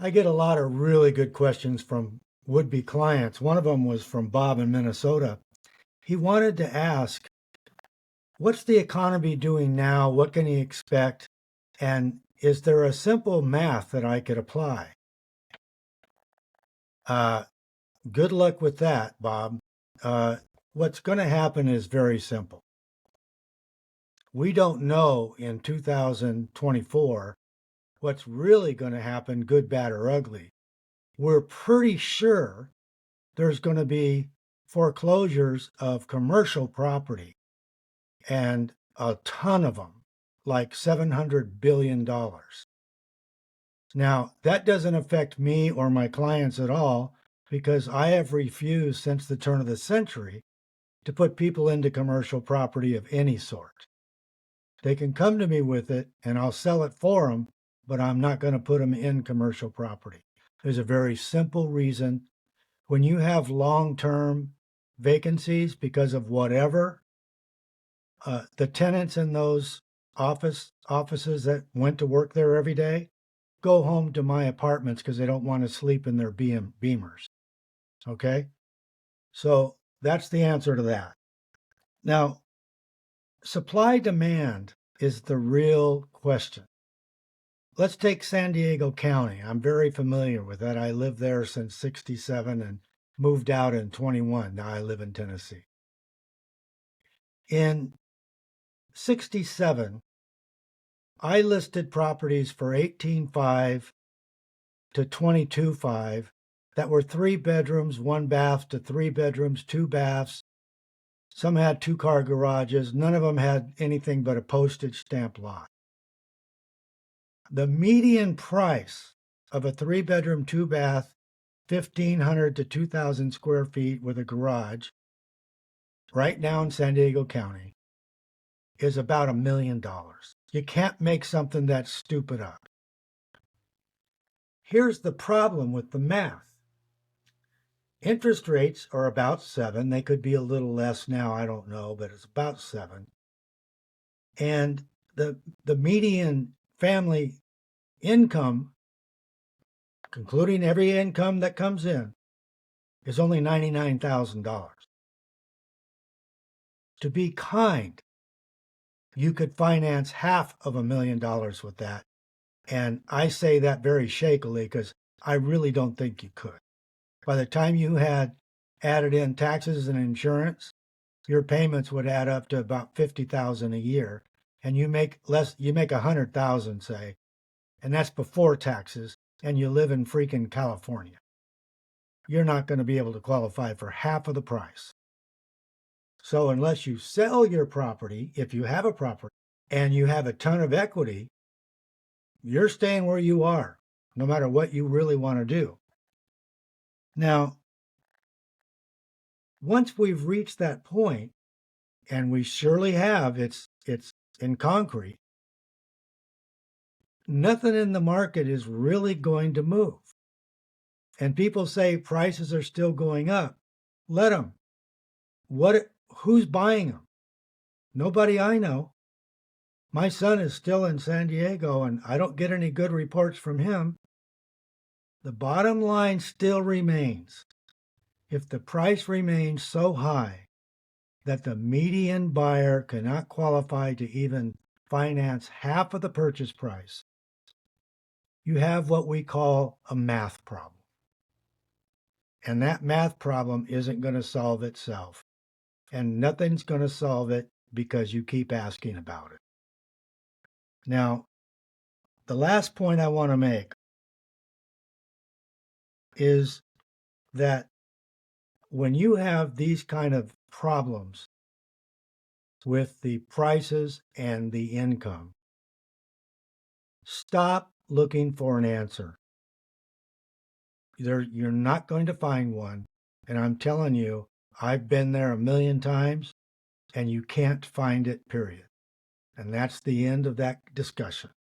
I get a lot of really good questions from would-be clients. One of them was from Bob in Minnesota. He wanted to ask, what's the economy doing now? What can he expect? And is there a simple math that I could apply? Uh, Good luck with that, Bob. What's going to happen is very simple. We don't know in 2024 what's really going to happen, good, bad, or ugly. We're pretty sure there's going to be foreclosures of commercial property, and a ton of them, like $700 billion. Now, that doesn't affect me or my clients at all because I have refused since the turn of the century to put people into commercial property of any sort. They can come to me with it and I'll sell it for them, but I'm not going to put them in commercial property. There's a very simple reason. When you have long-term vacancies because of whatever, the tenants in those offices that went to work there every day go home to my apartments because they don't want to sleep in their Beamers. Okay? So that's the answer to that. Now, supply demand is the real question. Let's take San Diego County. I'm very familiar with that. I lived there since 67 and moved out in 21. Now I live in Tennessee. In 67, I listed properties for 18.5 to 22.5 that were 3 bedrooms, 1 bath to 3 bedrooms, 2 baths. Some had 2-car garages. None of them had anything but a postage stamp lot. The median price of a 3-bedroom, 2-bath, 1,500 to 2,000 square feet with a garage right now in San Diego County is about $1 million. You can't make something that stupid up. Here's the problem with the math. Interest rates are about 7. They could be a little less now, I don't know, but it's about 7. And the median family income, including every income that comes in, is only $99,000. To be kind, you could finance half of $1 million with that. And I say that very shakily because I really don't think you could. By the time you had added in taxes and insurance, your payments would add up to about $50,000 a year. And you make $100,000, say, and that's before taxes, and you live in freaking California. You're not going to be able to qualify for half of the price. So unless you sell your property, if you have a property, and you have a ton of equity, you're staying where you are, no matter what you really want to do. Now, once we've reached that point, and we surely have, it's in concrete, nothing in the market is really going to move. And people say prices are still going up. Let them. Who's buying them? Nobody I know. My son is still in San Diego, and I don't get any good reports from him. The bottom line still remains. If the price remains so high that the median buyer cannot qualify to even finance half of the purchase price, you have what we call a math problem. And that math problem isn't going to solve itself. And nothing's going to solve it because you keep asking about it. Now, the last point I want to make is that when you have these kind of problems with the prices and the income, stop looking for an answer. You're not going to find one. And I'm telling you, I've been there 1,000,000 times and you can't find it, period. And that's the end of that discussion.